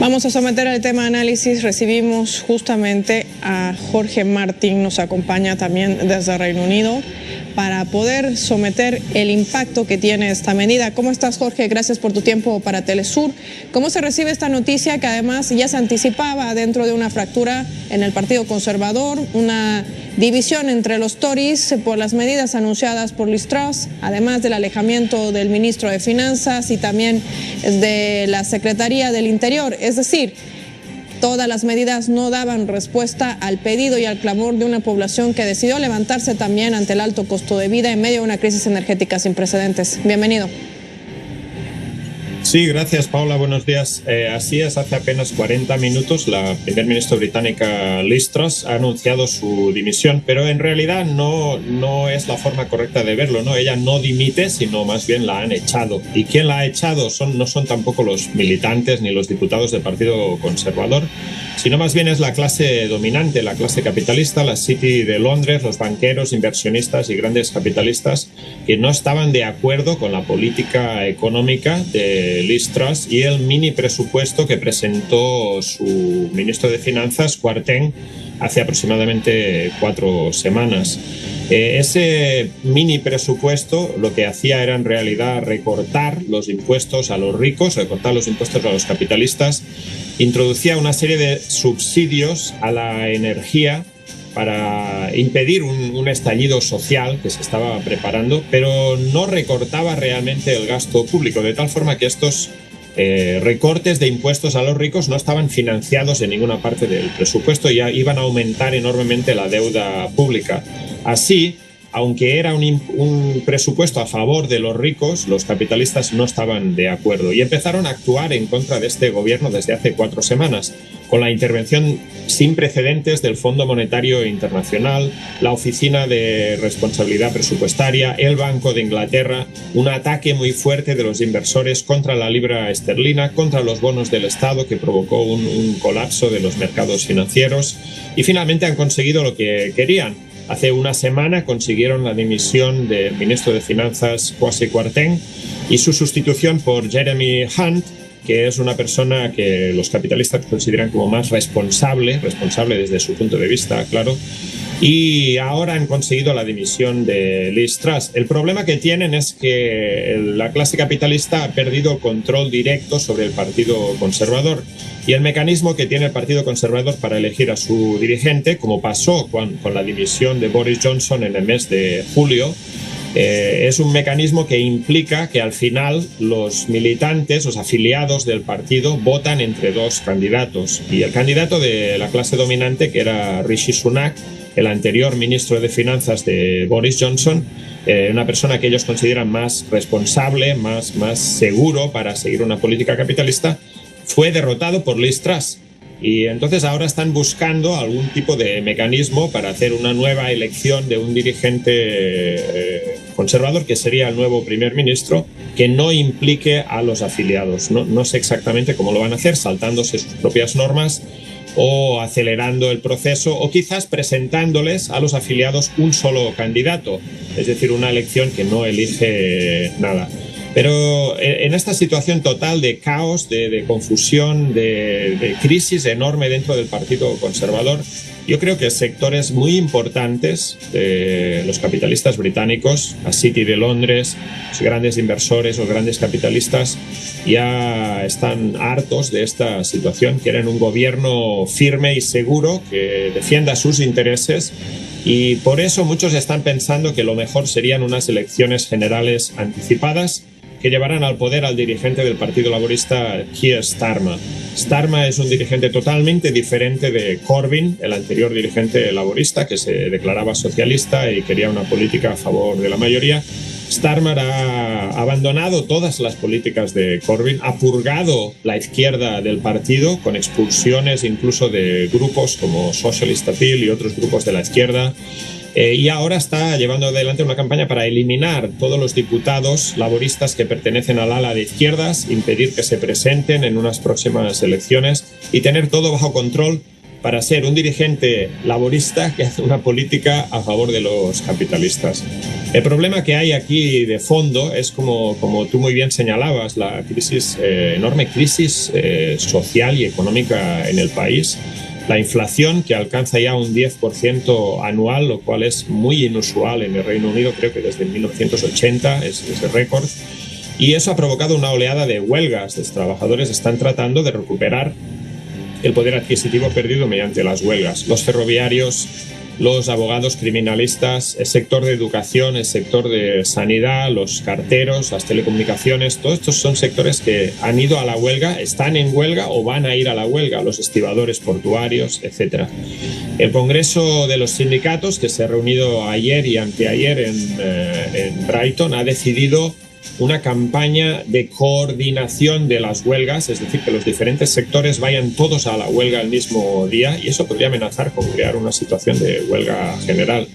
Vamos a someter al tema de análisis. Recibimos justamente a Jorge Martín, nos acompaña también desde Reino Unido, para poder someter el impacto que tiene esta medida. ¿Cómo estás, Jorge? Gracias por tu tiempo para Telesur. ¿Cómo se recibe esta noticia que además ya se anticipaba dentro de una fractura en el Partido Conservador, una división entre los Tories por las medidas anunciadas por Liz Truss, además del alejamiento del ministro de Finanzas y también de la Secretaría del Interior? Es decir, todas las medidas no daban respuesta al pedido y al clamor de una población que decidió levantarse también ante el alto costo de vida en medio de una crisis energética sin precedentes. Bienvenido. Sí, gracias, Paula. Buenos días. Así es, hace apenas 40 minutos la primer ministra británica Liz Truss ha anunciado su dimisión, pero en realidad no es la forma correcta de verlo, ¿no? Ella no dimite, sino más bien la han echado. ¿Y quién la ha echado? No son tampoco los militantes ni los diputados del Partido Conservador, sino más bien es la clase dominante, la clase capitalista, la City de Londres, los banqueros, inversionistas y grandes capitalistas que no estaban de acuerdo con la política económica de Liz Truss y el mini presupuesto que presentó su ministro de Finanzas, Kwarteng, hace aproximadamente 4 semanas. Ese mini presupuesto lo que hacía era en realidad recortar los impuestos a los ricos, recortar los impuestos a los capitalistas, introducía una serie de subsidios a la energía para impedir un estallido social que se estaba preparando, pero no recortaba realmente el gasto público, de tal forma que estos recortes de impuestos a los ricos no estaban financiados en ninguna parte del presupuesto y ya iban a aumentar enormemente la deuda pública. Así, aunque era un presupuesto a favor de los ricos, los capitalistas no estaban de acuerdo y empezaron a actuar en contra de este gobierno desde hace 4 semanas, con la intervención sin precedentes del Fondo Monetario Internacional, la Oficina de Responsabilidad Presupuestaria, el Banco de Inglaterra, un ataque muy fuerte de los inversores contra la libra esterlina, contra los bonos del Estado, que provocó un colapso de los mercados financieros, y finalmente han conseguido lo que querían. Hace una semana consiguieron la dimisión del ministro de Finanzas, Kwasi Kwarteng, y su sustitución por Jeremy Hunt, que es una persona que los capitalistas consideran como más responsable desde su punto de vista, claro, y ahora han conseguido la dimisión de Liz Truss. El problema que tienen es que la clase capitalista ha perdido control directo sobre el Partido Conservador y el mecanismo que tiene el Partido Conservador para elegir a su dirigente, como pasó con la dimisión de Boris Johnson en el mes de julio, es un mecanismo que implica que al final los militantes, los afiliados del partido, votan entre 2 candidatos. Y el candidato de la clase dominante, que era Rishi Sunak, el anterior ministro de Finanzas de Boris Johnson, una persona que ellos consideran más responsable, más seguro para seguir una política capitalista, fue derrotado por Liz Truss. Y entonces ahora están buscando algún tipo de mecanismo para hacer una nueva elección de un dirigente conservador, que sería el nuevo primer ministro, que no implique a los afiliados. No sé exactamente cómo lo van a hacer, saltándose sus propias normas o acelerando el proceso, o quizás presentándoles a los afiliados un solo candidato, es decir, una elección que no elige nada. Pero en esta situación total de caos, de confusión, de crisis enorme dentro del Partido Conservador, yo creo que sectores muy importantes de los capitalistas británicos, la City de Londres, los grandes inversores, los grandes capitalistas, ya están hartos de esta situación. Quieren un gobierno firme y seguro que defienda sus intereses, y por eso muchos están pensando que lo mejor serían unas elecciones generales anticipadas que llevarán al poder al dirigente del Partido Laborista, Keir Starmer. Starmer es un dirigente totalmente diferente de Corbyn, el anterior dirigente laborista, que se declaraba socialista y quería una política a favor de la mayoría. Starmer ha abandonado todas las políticas de Corbyn, ha purgado la izquierda del partido con expulsiones incluso de grupos como Socialist Appeal y otros grupos de la izquierda. Y ahora está llevando adelante una campaña para eliminar todos los diputados laboristas que pertenecen al ala de izquierdas, impedir que se presenten en unas próximas elecciones y tener todo bajo control para ser un dirigente laborista que hace una política a favor de los capitalistas. El problema que hay aquí de fondo es, como tú muy bien señalabas, la enorme crisis social y económica en el país. La inflación, que alcanza ya un 10% anual, lo cual es muy inusual en el Reino Unido, creo que desde 1980 es el récord. Y eso ha provocado una oleada de huelgas. Los trabajadores están tratando de recuperar el poder adquisitivo perdido mediante las huelgas. Los ferroviarios, los abogados criminalistas, el sector de educación, el sector de sanidad, los carteros, las telecomunicaciones, todos estos son sectores que han ido a la huelga, están en huelga o van a ir a la huelga, los estibadores portuarios, etc. El Congreso de los Sindicatos, que se ha reunido ayer y anteayer en Brighton, ha decidido una campaña de coordinación de las huelgas, es decir, que los diferentes sectores vayan todos a la huelga el mismo día, y eso podría amenazar con crear una situación de huelga general.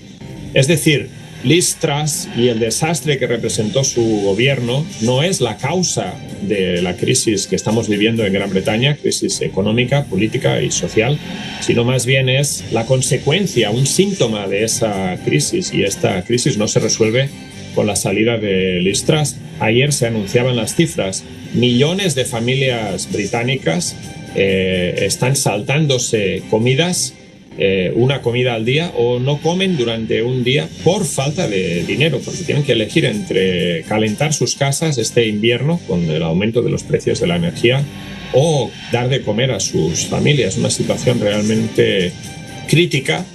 Es decir, Liz Truss y el desastre que representó su gobierno no es la causa de la crisis que estamos viviendo en Gran Bretaña, crisis económica, política y social, sino más bien es la consecuencia, un síntoma de esa crisis, y esta crisis no se resuelve con la salida de Liz Truss. Ayer se anunciaban las cifras. Millones de familias británicas están saltándose comidas, una comida al día, o no comen durante un día por falta de dinero, porque tienen que elegir entre calentar sus casas este invierno con el aumento de los precios de la energía o dar de comer a sus familias. Una situación realmente crítica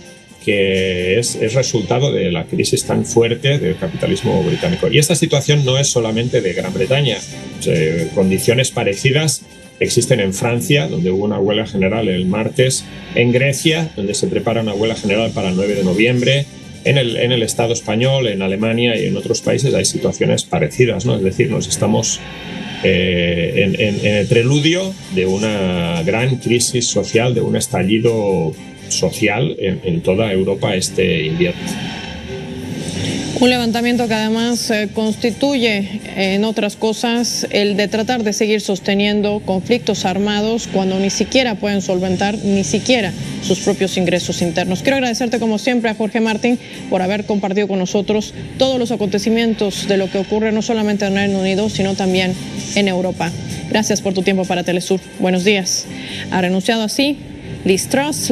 que es resultado de la crisis tan fuerte del capitalismo británico. Y esta situación no es solamente de Gran Bretaña. Condiciones parecidas existen en Francia, donde hubo una huelga general el martes, en Grecia, donde se prepara una huelga general para el 9 de noviembre, en el Estado español, en Alemania y en otros países hay situaciones parecidas, ¿no? Es decir, nos estamos en el preludio de una gran crisis social, de un estallido social en toda Europa este invierno. Un levantamiento que además constituye, en otras cosas, el de tratar de seguir sosteniendo conflictos armados cuando ni siquiera pueden solventar ni siquiera sus propios ingresos internos. Quiero agradecerte como siempre a Jorge Martín por haber compartido con nosotros todos los acontecimientos de lo que ocurre no solamente en el Reino Unido, sino también en Europa. Gracias por tu tiempo para Telesur. Buenos días. Ha renunciado así Liz Truss.